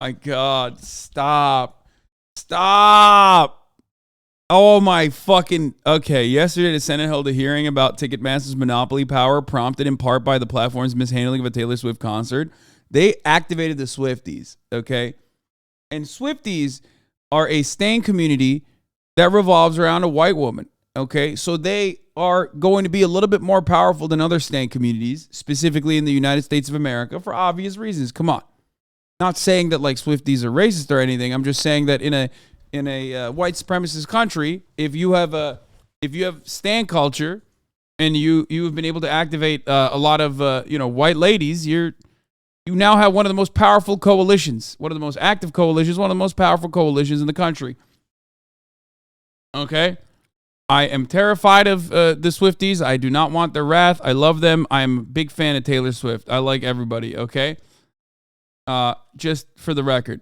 My God, stop. Stop. Oh my fucking... Okay, yesterday the Senate held a hearing about Ticketmaster's monopoly power, prompted in part by the platform's mishandling of a Taylor Swift concert. They activated the swifties, okay? And swifties are a stan community that revolves around a white woman, okay? So they are going to be a little bit more powerful than other stan communities, specifically in the United States of America, for obvious reasons. Come on. Not saying that like swifties are racist or anything. I'm just saying that in a white supremacist country, if you have stan culture and you have been able to activate a lot of white ladies, you now have one of the most powerful coalitions, one of the most active coalitions, one of the most powerful coalitions in the country. Okay? I am terrified of the Swifties. I do not want their wrath. I love them. I'm a big fan of Taylor Swift. I like everybody, okay? Just for the record.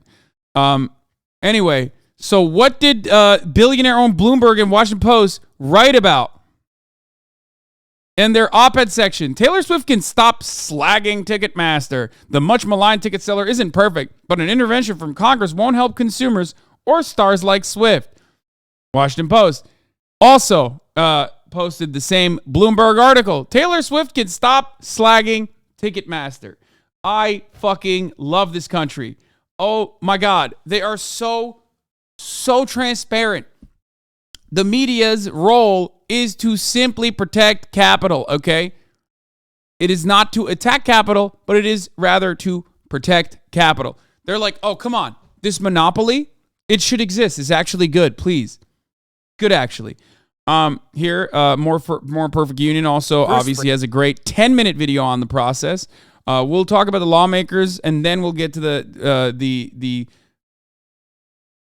Anyway, so what did billionaire-owned Bloomberg and Washington Post write about? In their op-ed section, Taylor Swift can stop slagging Ticketmaster. The much maligned ticket seller isn't perfect, but an intervention from Congress won't help consumers or stars like Swift. Washington Post also posted the same Bloomberg article. Taylor Swift can stop slagging Ticketmaster. I fucking love this country. Oh my God. They are so transparent. The media's role is to simply protect capital, okay? It is not to attack capital, but it is rather to protect capital. They're like, oh, come on. This monopoly, it should exist. It's actually good, please. Good, actually. Here, More Perfect Union also obviously has a great 10-minute video on the process. We'll talk about the lawmakers, and then we'll get to the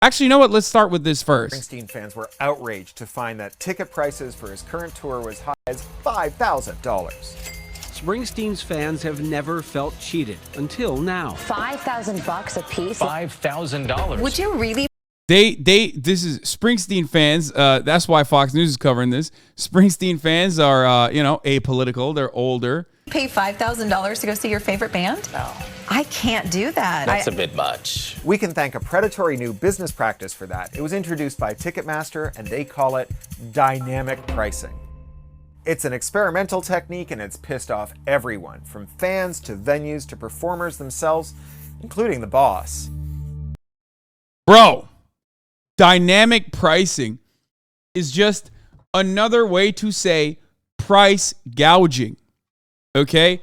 Actually, you know what? Let's start with this first. Springsteen fans were outraged to find that ticket prices for his current tour was high as $5,000. Springsteen's fans have never felt cheated until now. $5,000 a piece. $5,000. Would you really? This is Springsteen fans. That's why Fox News is covering this. Springsteen fans are, apolitical. They're older. Pay $5,000 to go see your favorite band? No. I can't do that. That's a bit much. We can thank a predatory new business practice for that. It was introduced by Ticketmaster, and they call it dynamic pricing. It's an experimental technique, and it's pissed off everyone, from fans to venues to performers themselves, including the boss. Bro, dynamic pricing is just another way to say price gouging. Okay?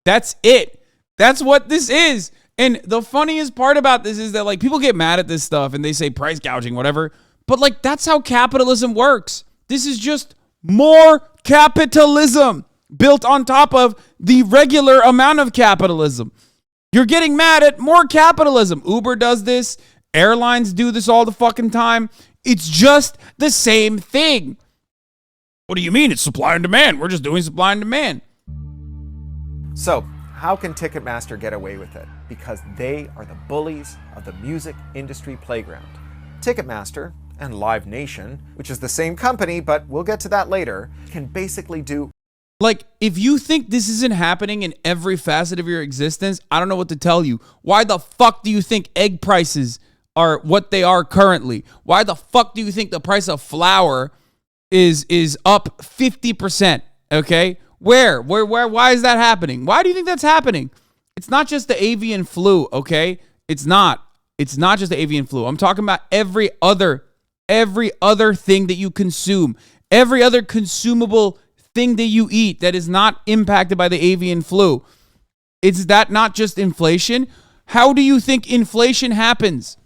That's it. That's what this is. And the funniest part about this is that like people get mad at this stuff and they say price gouging, whatever. But like that's how capitalism works. This is just more capitalism built on top of the regular amount of capitalism. You're getting mad at more capitalism. Uber does this. Airlines do this all the fucking time. It's just the same thing. What do you mean? It's supply and demand. We're just doing supply and demand. So, how can Ticketmaster get away with it? Because they are the bullies of the music industry playground. Ticketmaster and Live Nation, which is the same company, but we'll get to that later, can basically do... Like, if you think this isn't happening in every facet of your existence, I don't know what to tell you. Why the fuck do you think egg prices are what they are currently? Why the fuck do you think the price of flour is up 50%? Okay? Where? Why is that happening? Why do you think that's happening? It's not just the avian flu, okay? It's not just the avian flu. I'm talking about every other thing that you consume, every other consumable thing that you eat that is not impacted by the avian flu. Is that not just inflation? How do you think inflation happens?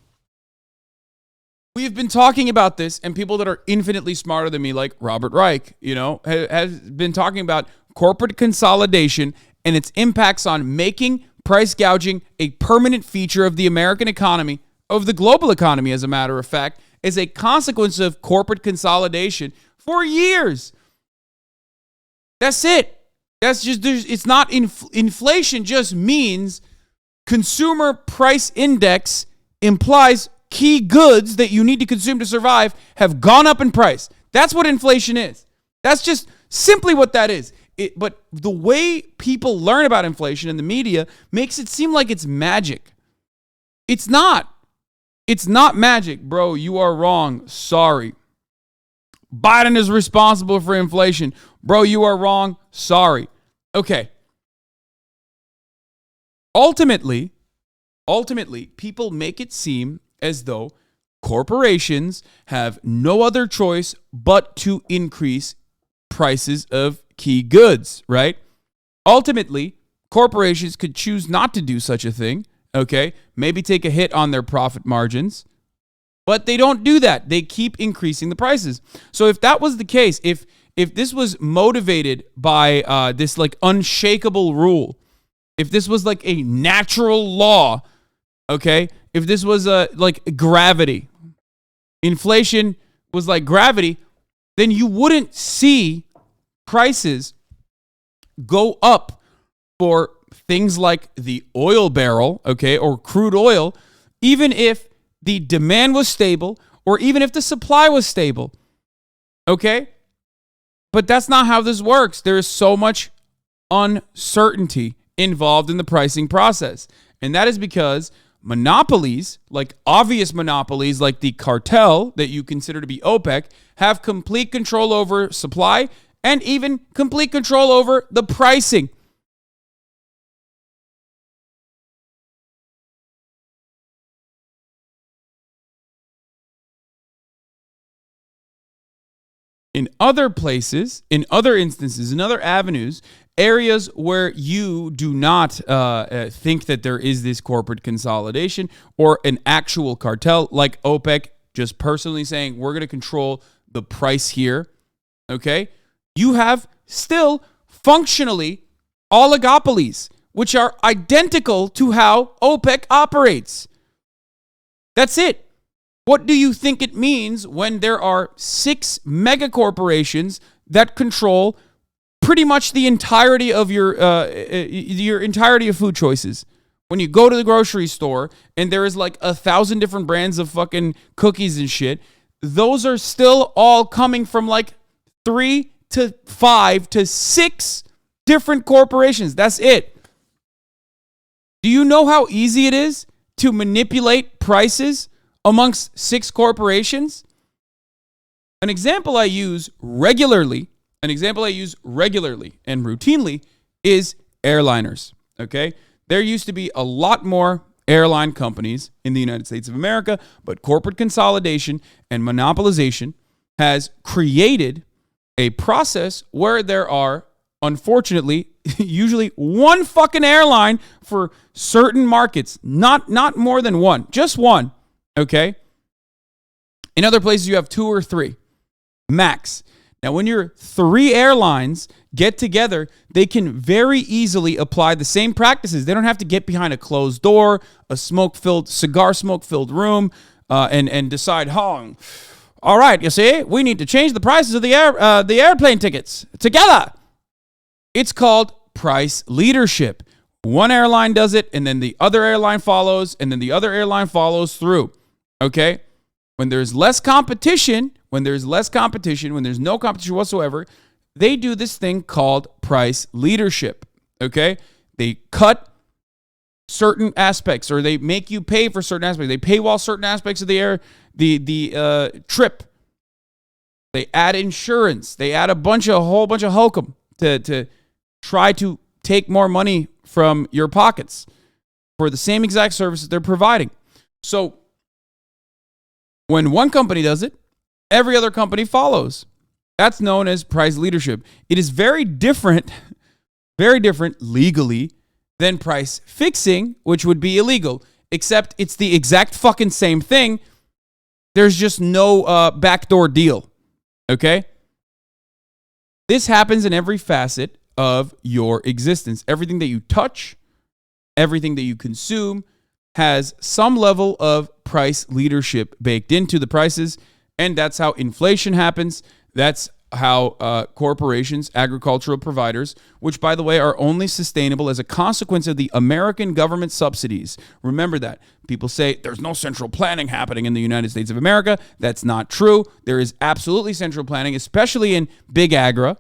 We've been talking about this, and people that are infinitely smarter than me, like Robert Reich, has been talking about corporate consolidation and its impacts on making price gouging a permanent feature of the American economy, of the global economy, as a matter of fact, as a consequence of corporate consolidation for years. That's it. That's just, it's not, inflation just means consumer price index implies key goods that you need to consume to survive have gone up in price. That's what inflation is. That's just simply what that is. But the way people learn about inflation in the media makes it seem like it's magic. It's not. It's not magic, bro. You are wrong. Sorry. Biden is responsible for inflation. Bro, you are wrong. Sorry. Okay. Ultimately, people make it seem as though corporations have no other choice but to increase prices of key goods, right? Ultimately, corporations could choose not to do such a thing, okay? Maybe take a hit on their profit margins, but they don't do that. They keep increasing the prices. So if that was the case, if this was motivated by this like unshakable rule, if this was like a natural law, okay? If this was like gravity, inflation was like gravity, then you wouldn't see prices go up for things like the oil barrel, okay, or crude oil, even if the demand was stable or even if the supply was stable, okay? But that's not how this works. There is so much uncertainty involved in the pricing process. And that is because monopolies, like obvious monopolies like the cartel that you consider to be OPEC, have complete control over supply and even complete control over the pricing. In other places, in other instances, in other avenues, areas where you do not think that there is this corporate consolidation or an actual cartel like OPEC just personally saying, we're going to control the price here, okay? You have still functionally oligopolies, which are identical to how OPEC operates. That's it. What do you think it means when there are 6 mega corporations that control pretty much the entirety of your entirety of food choices? When you go to the grocery store and there is like 1,000 different brands of fucking cookies and shit, those are still all coming from like 3 to 5 to 6 different corporations. That's it. Do you know how easy it is to manipulate prices amongst 6 corporations? An example I use regularly and routinely is airliners, okay? There used to be a lot more airline companies in the United States of America, but corporate consolidation and monopolization has created a process where there are, unfortunately, usually one fucking airline for certain markets, not more than one, just one. Okay. In other places, you have 2 or 3 max. Now, when your 3 airlines get together, they can very easily apply the same practices. They don't have to get behind a closed door, a cigar smoke-filled room, and decide, all right, you see, we need to change the prices of the airplane tickets together. It's called price leadership. One airline does it, and then the other airline follows, and then the other airline follows through. Okay? When there's no competition whatsoever, they do this thing called price leadership. Okay? They cut certain aspects, or they make you pay for certain aspects. They paywall certain aspects of the trip. They add insurance. They add a whole bunch of hokum to try to take more money from your pockets for the same exact services they're providing. So when one company does it, every other company follows. That's known as price leadership. It is very different legally than price fixing, which would be illegal, except it's the exact fucking same thing. There's just no backdoor deal, okay? This happens in every facet of your existence. Everything that you touch, everything that you consume has some level of price leadership baked into the prices, and that's how inflation happens. That's how corporations, agricultural providers, which, by the way, are only sustainable as a consequence of the American government subsidies. Remember that. People say there's no central planning happening in the United States of America. That's not true. There is absolutely central planning, especially in big agri.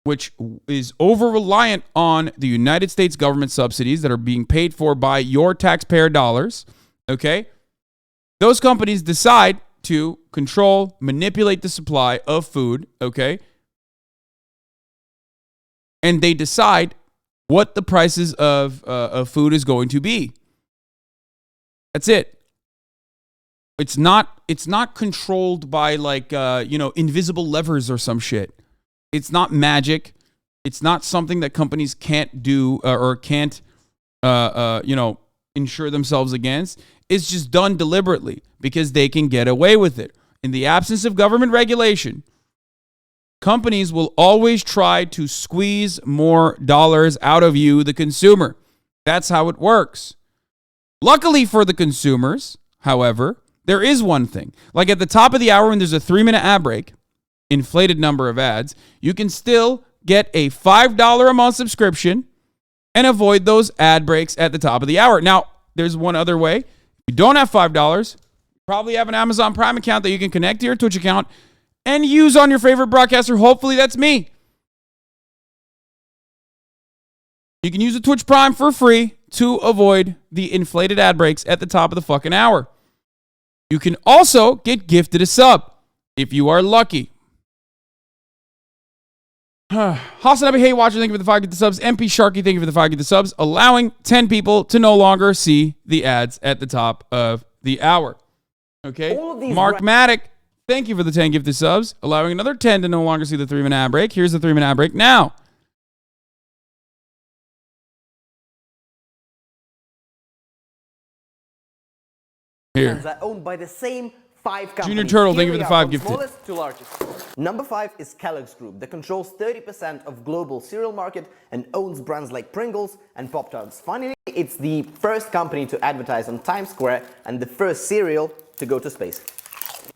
which is over-reliant on the United States government subsidies that are being paid for by your taxpayer dollars, okay? Those companies decide to control, manipulate the supply of food, okay? And they decide what the prices of food is going to be. That's it. It's not controlled by like invisible levers or some shit. It's not magic. It's not something that companies can't do or can't insure themselves against. It's just done deliberately because they can get away with it. In the absence of government regulation, companies will always try to squeeze more dollars out of you, the consumer. That's how it works. Luckily for the consumers, however, there is one thing. Like at the top of the hour when there's a 3-minute ad break, inflated number of ads, you can still get a $5 a month subscription and avoid those ad breaks at the top of the hour. Now, there's one other way. If you don't have $5, you probably have an Amazon Prime account that you can connect to your Twitch account and use on your favorite broadcaster. Hopefully that's me. You can use a Twitch Prime for free to avoid the inflated ad breaks at the top of the fucking hour. You can also get gifted a sub if you are lucky. HasanAbi, hey watcher, thank you for the 5 get the subs. MP Sharky, thank you for the 5 get the subs. Allowing 10 people to no longer see the ads at the top of the hour. Okay. Mark Maddock, thank you for the 10 gifted subs. Allowing another 10 to no longer see the 3-minute ad break. Here's the 3-minute ad break now. Here. Are owned by the same 5 companies. Junior Turtle, thank you for the 5 from gifted. Smallest to largest. Number 5 is Kellogg's Group that controls 30% of global cereal market and owns brands like Pringles and Pop-Tarts. Finally, it's the first company to advertise on Times Square and the first cereal to go to space.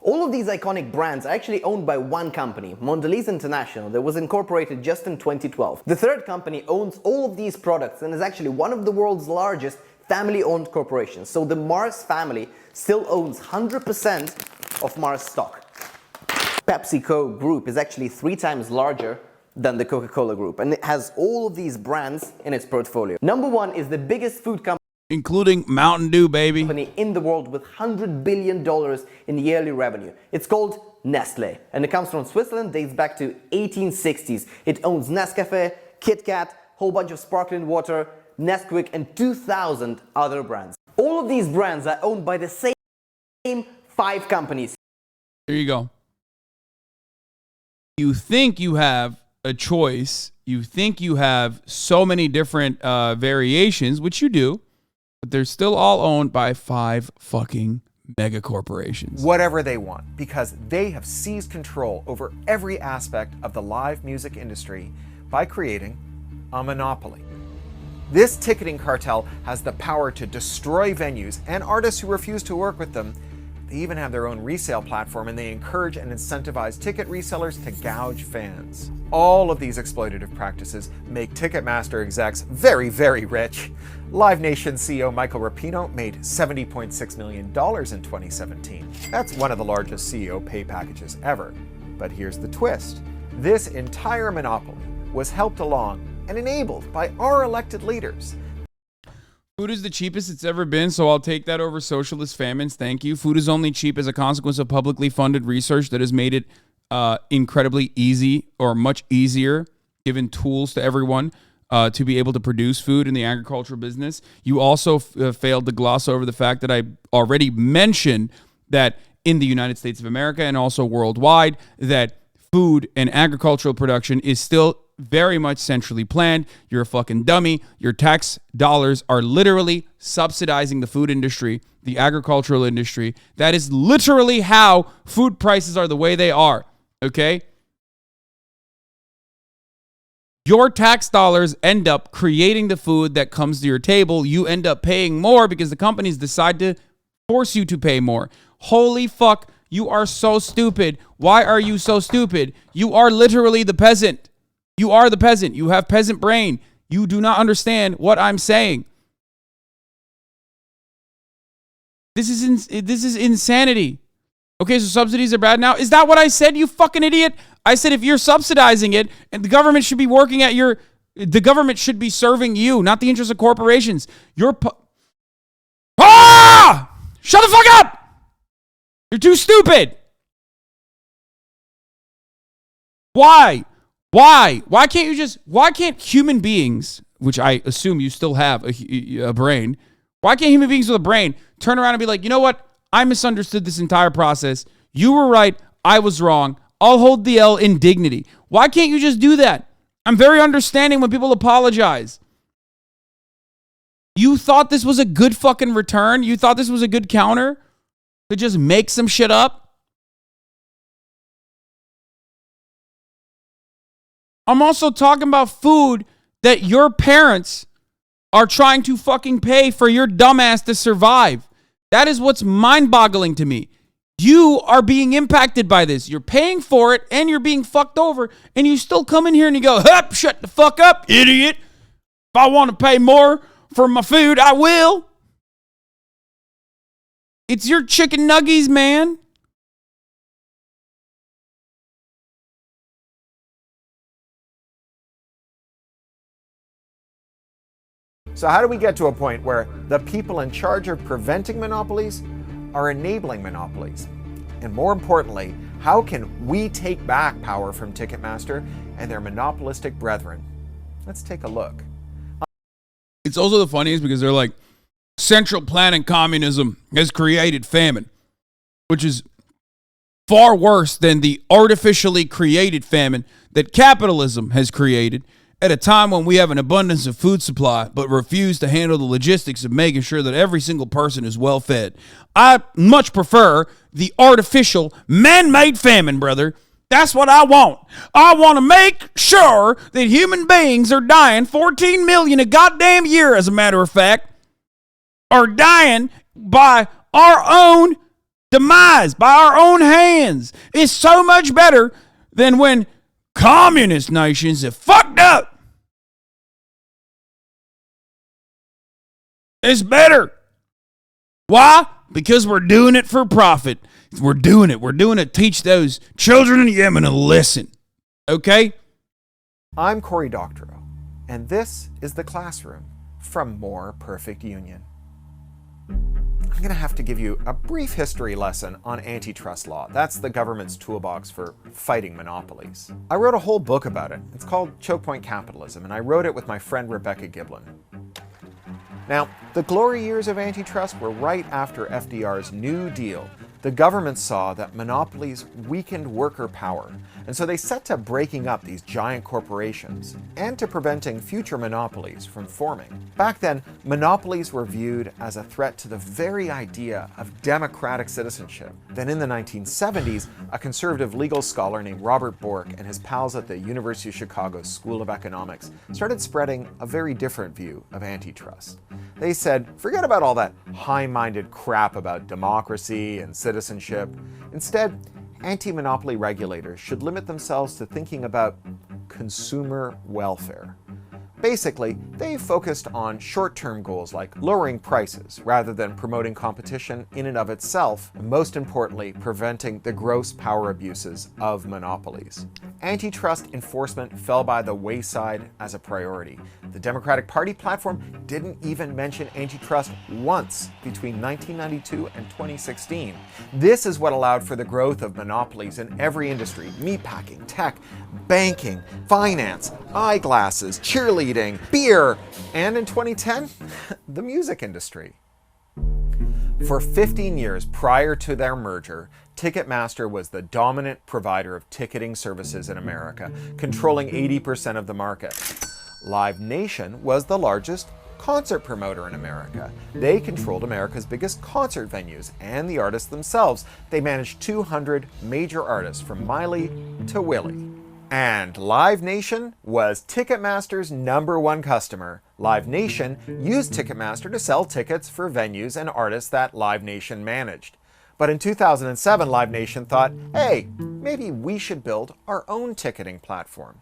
All of these iconic brands are actually owned by one company, Mondelez International, that was incorporated just in 2012. The third company owns all of these products and is actually one of the world's largest family-owned corporations. So the Mars family still owns 100% of Mars stock. PepsiCo Group is actually 3 times larger than the Coca-Cola Group, and it has all of these brands in its portfolio. Number 1 is the biggest food company, including Mountain Dew, baby, in the world with $100 billion in yearly revenue. It's called Nestle, and it comes from Switzerland, dates back to 1860s. It owns Nescafe, Kit Kat, whole bunch of sparkling water, Nesquik, and 2,000 other brands. All of these brands are owned by the same 5 companies. There you go. You think you have a choice. You think you have so many different variations, which you do, but they're still all owned by 5 fucking mega corporations. Whatever they want, because they have seized control over every aspect of the live music industry by creating a monopoly. This ticketing cartel has the power to destroy venues and artists who refuse to work with them. They even have their own resale platform, and they encourage and incentivize ticket resellers to gouge fans. All of these exploitative practices make Ticketmaster execs very, very rich. Live Nation CEO Michael Rapino made $70.6 million in 2017. That's one of the largest CEO pay packages ever. But here's the twist. This entire monopoly was helped along and enabled by our elected leaders. Food is the cheapest it's ever been, so I'll take that over socialist famines. Thank you. Food is only cheap as a consequence of publicly funded research that has made it incredibly easy, or much easier, given tools to everyone to be able to produce food in the agricultural business. You also failed to gloss over the fact that I already mentioned that in the United States of America and also worldwide, that food and agricultural production is still very much centrally planned. You're a fucking dummy. Your tax dollars are literally subsidizing the food industry, the agricultural industry. That is literally how food prices are the way they are, okay? Your tax dollars end up creating the food that comes to your table. You end up paying more because the companies decide to force you to pay more. Holy fuck, you are so stupid. Why are you so stupid? You are literally the peasant. You are the peasant. You have peasant brain. You do not understand what I'm saying. This is insanity. Okay, so subsidies are bad now. Is that what I said, you fucking idiot? I said if you're subsidizing it, and the government should be working at the government should be serving you, not the interests of corporations. Shut the fuck up! You're too stupid. Why? Why can't human beings, which I assume you still have a brain, why can't human beings with a brain turn around and be like, you know what? I misunderstood this entire process. You were right. I was wrong. I'll hold the L in dignity. Why can't you just do that? I'm very understanding when people apologize. You thought this was a good fucking return? You thought this was a good counter to just make some shit up? I'm also talking about food that your parents are trying to fucking pay for your dumbass to survive. That is what's mind-boggling to me. You are being impacted by this. You're paying for it and you're being fucked over, and you still come in here and you go, hup, shut the fuck up, idiot. If I want to pay more for my food, I will. It's your chicken nuggies, man. So how do we get to a point where the people in charge of preventing monopolies are enabling monopolies? And more importantly, how can we take back power from Ticketmaster and their monopolistic brethren? Let's take a look. It's also the funniest because they're like, central planning communism has created famine, which is far worse than the artificially created famine that capitalism has created at a time when we have an abundance of food supply but refuse to handle the logistics of making sure that every single person is well fed. I much prefer the artificial man-made famine, brother. That's what I want. I want to make sure that human beings are dying, 14 million a goddamn year, as a matter of fact, are dying by our own demise, by our own hands. It's so much better than when communist nations have fucked up. It's better. Why? Because we're doing it for profit. We're doing it to teach those children in Yemen a lesson. Okay? I'm Cory Doctorow, and this is The Classroom from More Perfect Union. I'm going to have to give you a brief history lesson on antitrust law. That's the government's toolbox for fighting monopolies. I wrote a whole book about it. It's called Choke Point Capitalism, and I wrote it with my friend Rebecca Giblin. Now, the glory years of antitrust were right after FDR's New Deal. The government saw that monopolies weakened worker power, and so they set to breaking up these giant corporations and to preventing future monopolies from forming. Back then, monopolies were viewed as a threat to the very idea of democratic citizenship. Then in the 1970s, a conservative legal scholar named Robert Bork and his pals at the University of Chicago School of Economics started spreading a very different view of antitrust. They said, forget about all that high-minded crap about democracy and citizenship. Instead, anti-monopoly regulators should limit themselves to thinking about consumer welfare. Basically, they focused on short-term goals like lowering prices rather than promoting competition in and of itself, and most importantly, preventing the gross power abuses of monopolies. Antitrust enforcement fell by the wayside as a priority. The Democratic Party platform didn't even mention antitrust once between 1992 and 2016. This is what allowed for the growth of monopolies in every industry: meatpacking, tech, banking, finance, eyeglasses, cheerleading, beer, and in 2010, the music industry. For 15 years prior to their merger, Ticketmaster was the dominant provider of ticketing services in America, controlling 80% of the market. Live Nation was the largest concert promoter in America. They controlled America's biggest concert venues and the artists themselves. They managed 200 major artists from Miley to Willie. And Live Nation was Ticketmaster's #1 customer. Live Nation used Ticketmaster to sell tickets for venues and artists that Live Nation managed. But in 2007, Live Nation thought, hey, maybe we should build our own ticketing platform.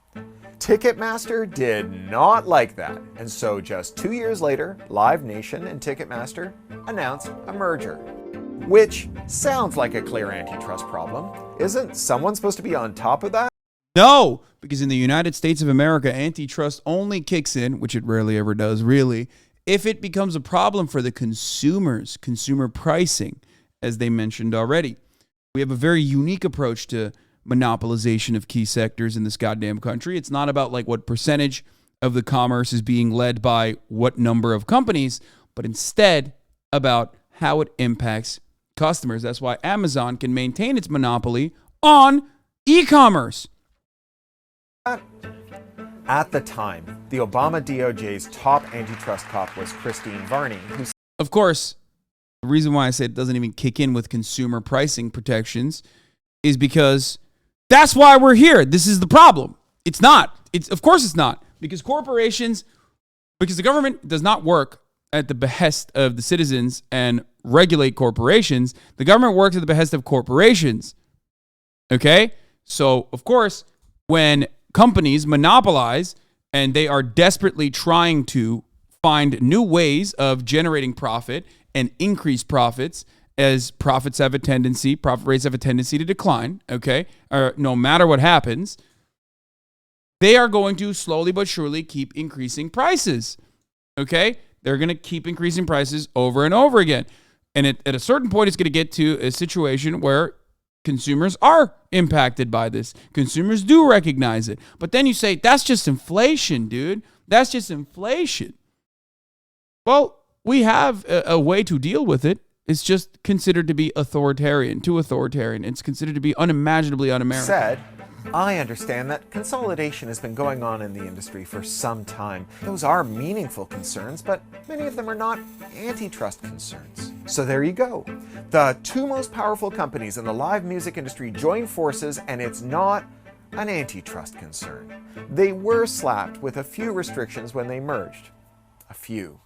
Ticketmaster did not like that, and so just 2 years later, Live Nation and Ticketmaster announced a merger. Which sounds like a clear antitrust problem. Isn't someone supposed to be on top of that? No, because in the United States of America, antitrust only kicks in, which it rarely ever does, really, if it becomes a problem for the consumers, consumer pricing, as they mentioned already. We have a very unique approach to monopolization of key sectors in this goddamn country. It's not about like what percentage of the commerce is being led by what number of companies, but instead about how it impacts customers. That's why Amazon can maintain its monopoly on e-commerce. At the time, the Obama DOJ's top antitrust cop was Christine Varney, who Of course, the reason why I say it doesn't even kick in with consumer pricing protections is because that's why we're here. This is the problem. It's not. Of course it's not. Because the government does not work at the behest of the citizens and regulate corporations. The government works at the behest of corporations. Okay? So, of course, when companies monopolize and they are desperately trying to find new ways of generating profit and increase profits, as profit rates have a tendency to decline, okay? Or no matter what happens, they are going to slowly but surely keep increasing prices, okay? They're going to keep increasing prices over and over again. And at a certain point, it's going to get to a situation where consumers are impacted by this. Consumers do recognize it. But then you say, that's just inflation, dude. That's just inflation. Well, we have a way to deal with it. It's just considered to be authoritarian, too authoritarian. It's considered to be unimaginably un-American. said, I understand that consolidation has been going on in the industry for some time. Those are meaningful concerns, but many of them are not antitrust concerns. So there you go. The two most powerful companies in the live music industry join forces, and it's not an antitrust concern. They were slapped with a few restrictions when they merged. A few.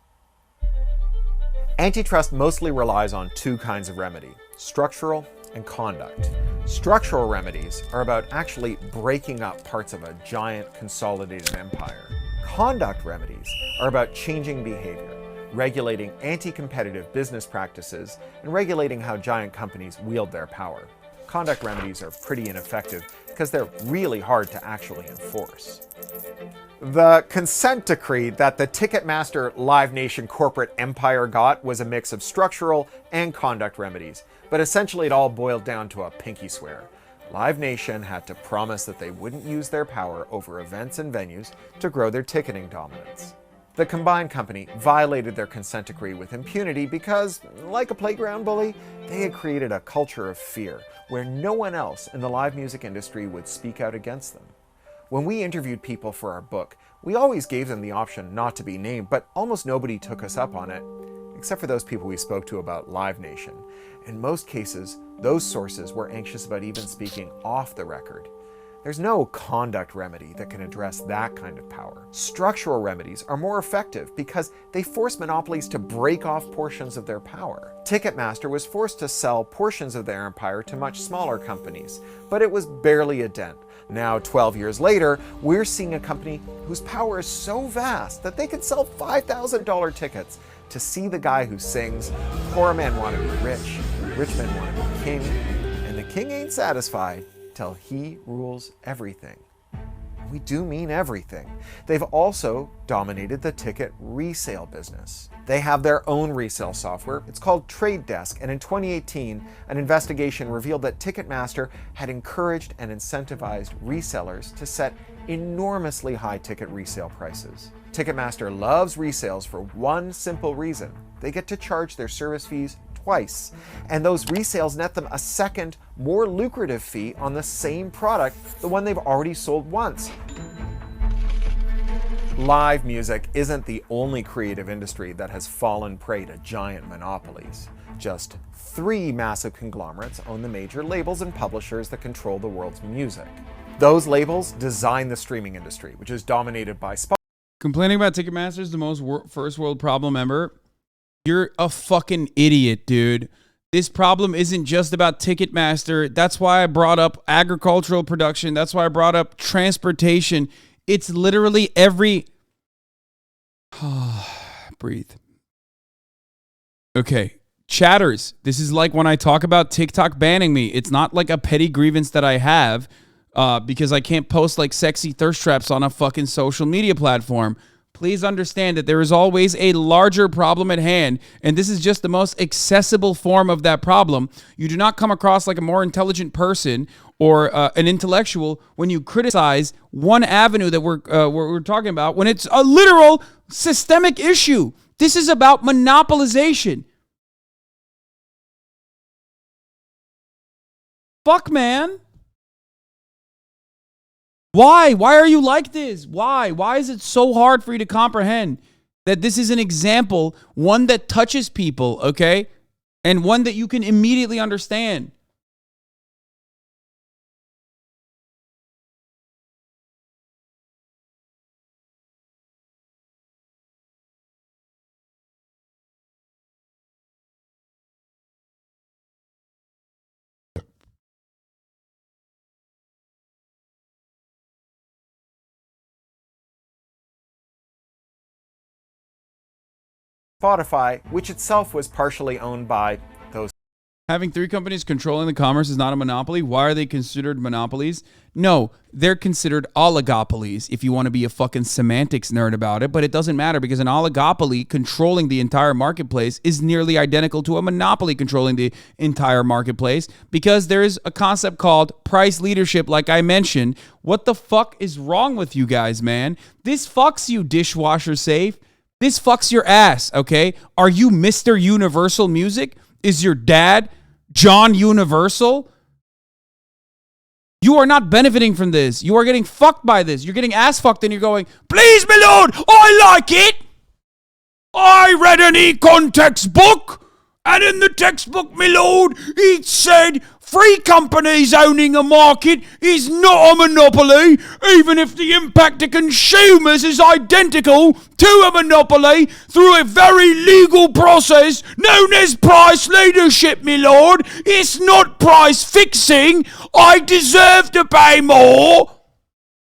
Antitrust mostly relies on two kinds of remedy: structural and conduct. Structural remedies are about actually breaking up parts of a giant consolidated empire. Conduct remedies are about changing behavior, regulating anti-competitive business practices, and regulating how giant companies wield their power. Conduct remedies are pretty ineffective because they're really hard to actually enforce. The consent decree that the Ticketmaster Live Nation corporate empire got was a mix of structural and conduct remedies, but essentially it all boiled down to a pinky swear. Live Nation had to promise that they wouldn't use their power over events and venues to grow their ticketing dominance. The combined company violated their consent decree with impunity because, like a playground bully, they had created a culture of fear where no one else in the live music industry would speak out against them. When we interviewed people for our book, we always gave them the option not to be named, but almost nobody took us up on it, except for those people we spoke to about Live Nation. In most cases, those sources were anxious about even speaking off the record. There's no conduct remedy that can address that kind of power. Structural remedies are more effective because they force monopolies to break off portions of their power. Ticketmaster was forced to sell portions of their empire to much smaller companies, but it was barely a dent. Now, 12 years later, we're seeing a company whose power is so vast that they can sell $5,000 tickets to see the guy who sings, "Poor men want to be rich, rich men want to be king, and the king ain't satisfied till he rules everything." We do mean everything. They've also dominated the ticket resale business. They have their own resale software. It's called Trade Desk, and in 2018, an investigation revealed that Ticketmaster had encouraged and incentivized resellers to set enormously high ticket resale prices. Ticketmaster loves resales for one simple reason: they get to charge their service fees twice, and those resales net them a second, more lucrative fee on the same product, the one they've already sold once. Live music isn't the only creative industry that has fallen prey to giant monopolies. Just 3 massive conglomerates own the major labels and publishers that control the world's music. Those labels design the streaming industry, which is dominated by Spotify. Complaining about Ticketmaster is the most first world problem ever. You're a fucking idiot, dude. This problem isn't just about Ticketmaster. That's why I brought up agricultural production. That's why I brought up transportation. It's literally every... Breathe. Okay. Chatters. This is like when I talk about TikTok banning me. It's not like a petty grievance that I have. because I can't post like sexy thirst traps on a fucking social media platform. Please understand that there is always a larger problem at hand, and this is just the most accessible form of that problem. You do not come across like a more intelligent person or an intellectual when you criticize one avenue that we're talking about, when it's a literal systemic issue. This is about monopolization. Fuck, man. Why? Why are you like this? Why? Why is it so hard for you to comprehend that this is an example, one that touches people, okay? And one that you can immediately understand. Spotify, which itself was partially owned by those. Having three companies controlling the commerce is not a monopoly. Why are they considered monopolies? No, they're considered oligopolies if you want to be a fucking semantics nerd about it, but it doesn't matter because an oligopoly controlling the entire marketplace is nearly identical to a monopoly controlling the entire marketplace because there is a concept called price leadership, like I mentioned. What the fuck is wrong with you guys, man? This fucks you, dishwasher safe. This fucks your ass, okay? Are you Mr. Universal Music? Is your dad John Universal? You are not benefiting from this. You are getting fucked by this. You're getting ass fucked and you're going, please, my lord, I like it. I read an econ textbook. And in the textbook, my lord, it said free companies owning a market is not a monopoly, even if the impact to consumers is identical to a monopoly through a very legal process known as price leadership, my lord. It's not price fixing. I deserve to pay more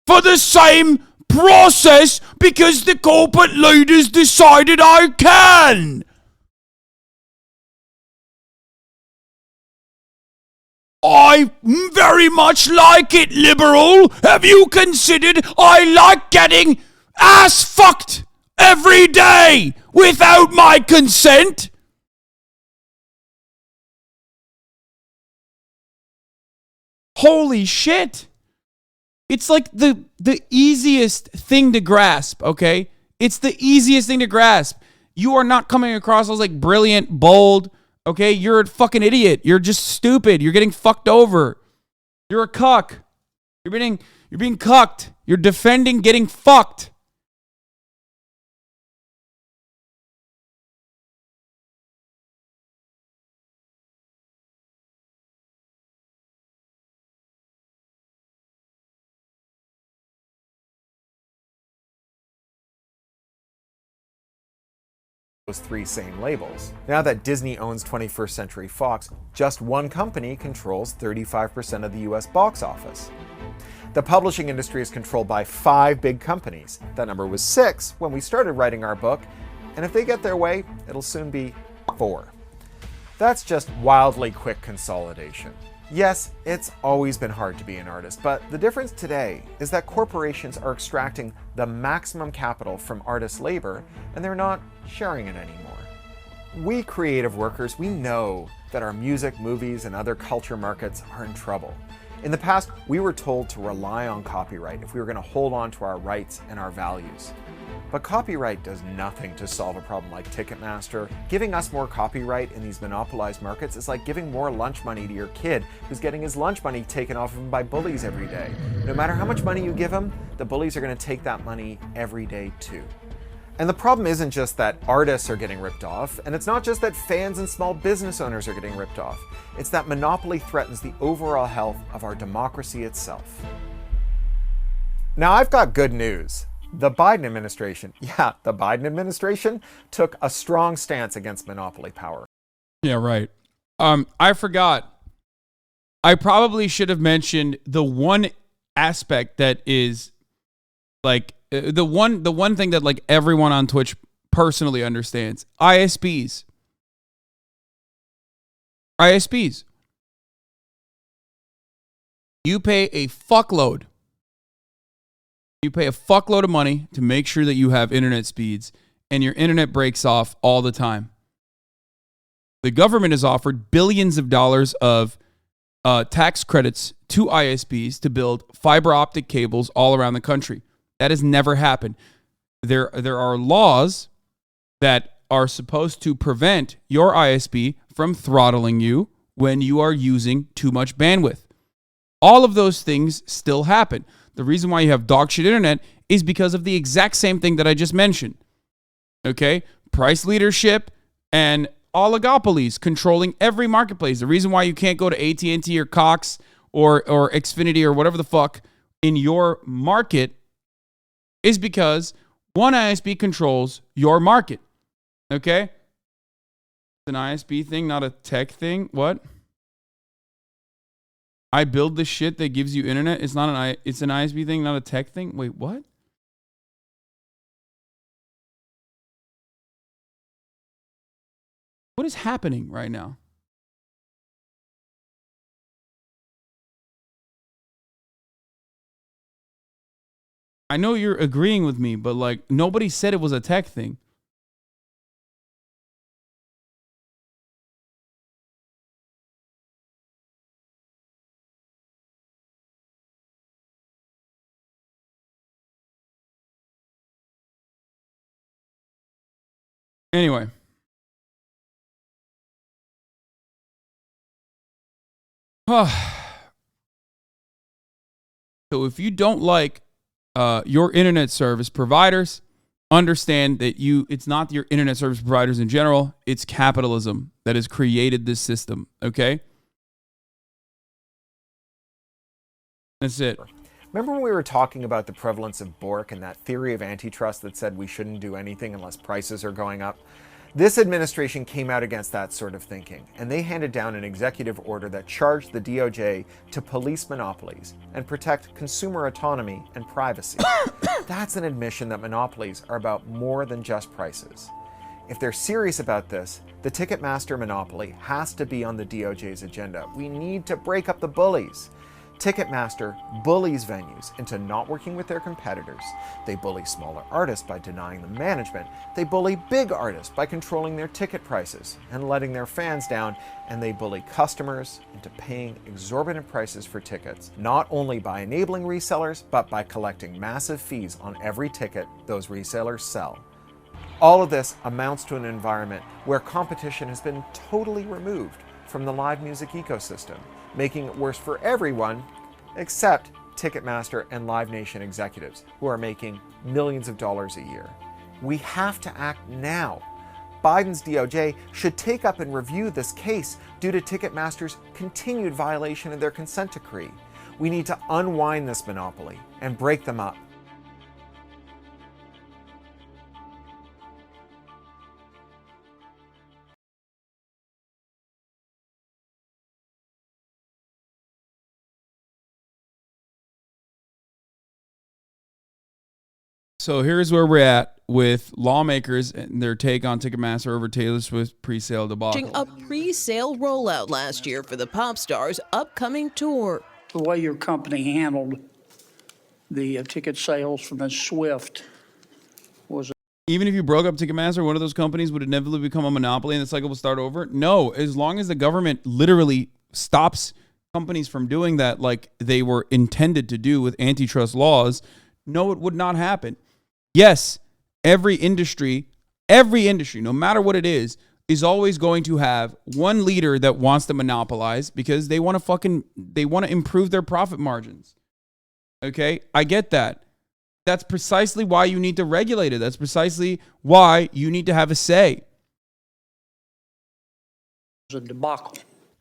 for the same process because the corporate leaders decided I can. I very much like it, liberal. Have you considered I like getting ass fucked every day without my consent? Holy shit. It's like the easiest thing to grasp, okay? It's the easiest thing to grasp. You are not coming across as like brilliant, bold, okay? You're a fucking idiot. You're just stupid. You're getting fucked over. You're a cuck. You're being cucked. You're defending getting fucked. Those three same labels. Now that Disney owns 21st Century Fox, just one company controls 35% of the US box office. The publishing industry is controlled by 5 big companies. That number was 6 when we started writing our book, and if they get their way, it'll soon be 4. That's just wildly quick consolidation. Yes, it's always been hard to be an artist, but the difference today is that corporations are extracting the maximum capital from artists' labor, and they're not sharing it anymore. We creative workers, we know that our music, movies, and other culture markets are in trouble. In the past, we were told to rely on copyright if we were going to hold on to our rights and our values. But copyright does nothing to solve a problem like Ticketmaster. Giving us more copyright in these monopolized markets is like giving more lunch money to your kid who's getting his lunch money taken off of him by bullies every day. No matter how much money you give him, the bullies are going to take that money every day too. And the problem isn't just that artists are getting ripped off, and it's not just that fans and small business owners are getting ripped off. It's that monopoly threatens the overall health of our democracy itself. Now, I've got good news. The Biden administration took a strong stance against monopoly power. Yeah, right. I forgot. I probably should have mentioned the one aspect that is like the one thing that like everyone on Twitch personally understands. ISPs. You pay a fuckload. You pay a fuckload of money to make sure that you have internet speeds, and your internet breaks off all the time. The government has offered billions of dollars of tax credits to ISPs to build fiber optic cables all around the country. That has never happened. There are laws that are supposed to prevent your ISP from throttling you when you are using too much bandwidth. All of those things still happen. The reason why you have dog shit internet is because of the exact same thing that I just mentioned. Okay? Price leadership and oligopolies controlling every marketplace. The reason why you can't go to AT&T or Cox or Xfinity or whatever the fuck in your market is because one ISP controls your market. Okay? It's an ISP thing, not a tech thing. What? I build the shit that gives you internet. It's an ISP thing, not a tech thing. Wait, what? What is happening right now? I know you're agreeing with me, but like nobody said it was a tech thing. Anyway. So if you don't like your internet service providers, understand that it's not your internet service providers in general, it's capitalism that has created this system, okay? That's it. Remember when we were talking about the prevalence of Bork and that theory of antitrust that said we shouldn't do anything unless prices are going up? This administration came out against that sort of thinking, and they handed down an executive order that charged the DOJ to police monopolies and protect consumer autonomy and privacy. That's an admission that monopolies are about more than just prices. If they're serious about this, the Ticketmaster monopoly has to be on the DOJ's agenda. We need to break up the bullies. Ticketmaster bullies venues into not working with their competitors. They bully smaller artists by denying them management. They bully big artists by controlling their ticket prices and letting their fans down. And they bully customers into paying exorbitant prices for tickets, not only by enabling resellers, but by collecting massive fees on every ticket those resellers sell. All of this amounts to an environment where competition has been totally removed from the live music ecosystem, making it worse for everyone except Ticketmaster and Live Nation executives who are making millions of dollars a year. We have to act now. Biden's DOJ should take up and review this case due to Ticketmaster's continued violation of their consent decree. We need to unwind this monopoly and break them up. So here's where we're at with lawmakers and their take on Ticketmaster over Taylor Swift's pre-sale debacle. A pre-sale rollout last year for the pop star's upcoming tour. The way your company handled the ticket sales for Ms. Swift was... Even if you broke up Ticketmaster, one of those companies would inevitably become a monopoly and the cycle will start over? No, as long as the government literally stops companies from doing that like they were intended to do with antitrust laws, no, it would not happen. Yes, every industry, no matter what it is always going to have one leader that wants to monopolize because they want to improve their profit margins. Okay? I get that. That's precisely why you need to regulate it. That's precisely why you need to have a say. A debacle.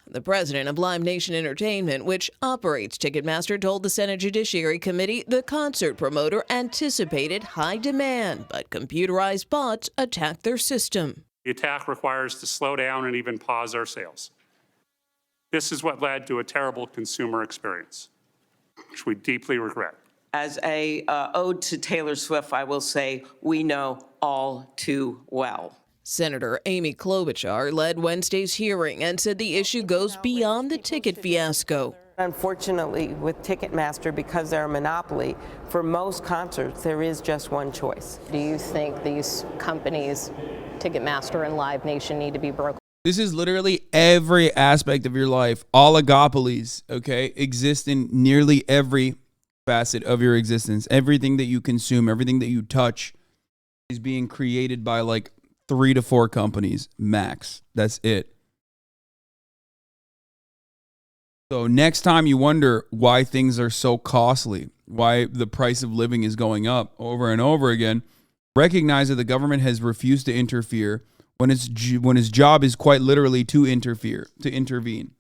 The president of Live Nation Entertainment, which operates Ticketmaster, told the Senate Judiciary Committee the concert promoter anticipated high demand, but computerized bots attacked their system. The attack requires to slow down and even pause our sales. This is what led to a terrible consumer experience, which we deeply regret. As a ode to Taylor Swift, I will say we know all too well. Senator Amy Klobuchar led Wednesday's hearing and said the issue goes beyond the ticket fiasco. Unfortunately, with Ticketmaster, because they're a monopoly, for most concerts, there is just one choice. Do you think these companies, Ticketmaster and Live Nation, need to be broken? This is literally every aspect of your life. Oligopolies, okay, exist in nearly every facet of your existence. Everything that you consume, everything that you touch is being created by like 3 to 4 companies max. That's it. So next time you wonder why things are so costly, why the price of living is going up over and over again, recognize that the government has refused to interfere when its job is quite literally to intervene.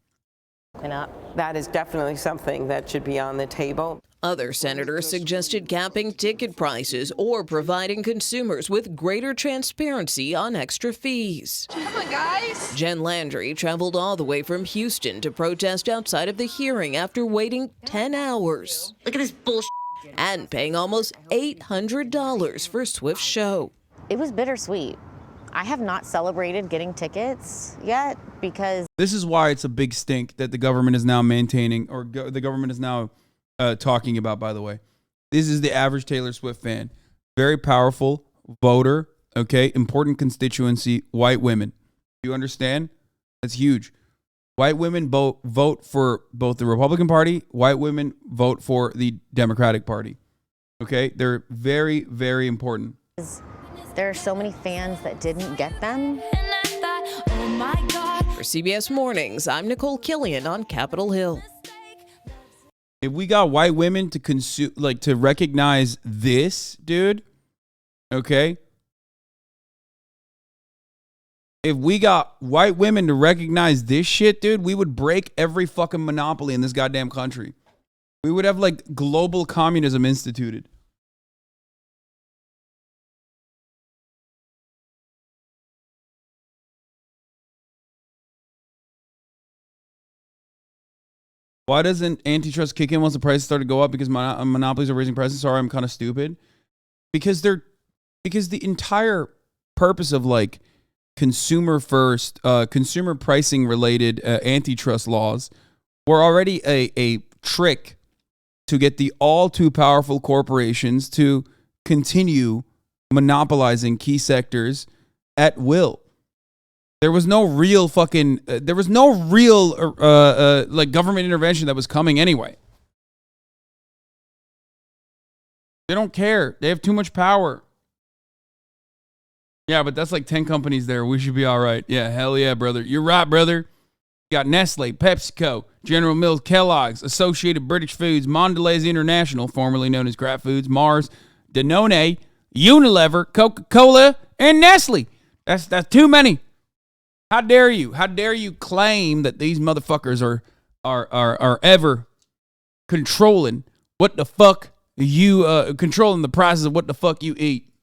That is definitely something that should be on the table. Other senators suggested capping ticket prices or providing consumers with greater transparency on extra fees. Come on, guys. Jen Landry traveled all the way from Houston to protest outside of the hearing after waiting 10 hours. Look at this bullshit. And paying almost $800 for Swift's show. It was bittersweet. I have not celebrated getting tickets yet because... This is why it's a big stink that the government is now maintaining, or the government is now talking about, by the way. This is the average Taylor Swift fan. Very powerful voter, okay? Important constituency, white women. You understand? That's huge. White women vote for both the Republican Party. White women vote for the Democratic Party. Okay? They're very, very important. There are so many fans that didn't get them. For CBS Mornings, I'm Nicole Killian on Capitol Hill. If we got white women to consume, like to recognize this, dude, okay? If we got white women to recognize this shit, dude, we would break every fucking monopoly in this goddamn country. We would have like global communism instituted. Why doesn't antitrust kick in once the prices start to go up? Because monopolies are raising prices. Sorry, I'm kind of stupid. Because the entire purpose of like consumer pricing related antitrust laws were already a trick to get the all too powerful corporations to continue monopolizing key sectors at will. There was no real like government intervention that was coming anyway. They don't care. They have too much power. Yeah, but that's like 10 companies there. We should be all right. Yeah, hell yeah, brother. You're right, brother. You got Nestle, PepsiCo, General Mills, Kellogg's, Associated British Foods, Mondelez International, formerly known as Kraft Foods, Mars, Danone, Unilever, Coca-Cola, and Nestle. That's too many. How dare you? How dare you claim that these motherfuckers are ever controlling what the fuck you controlling the prices of what the fuck you eat?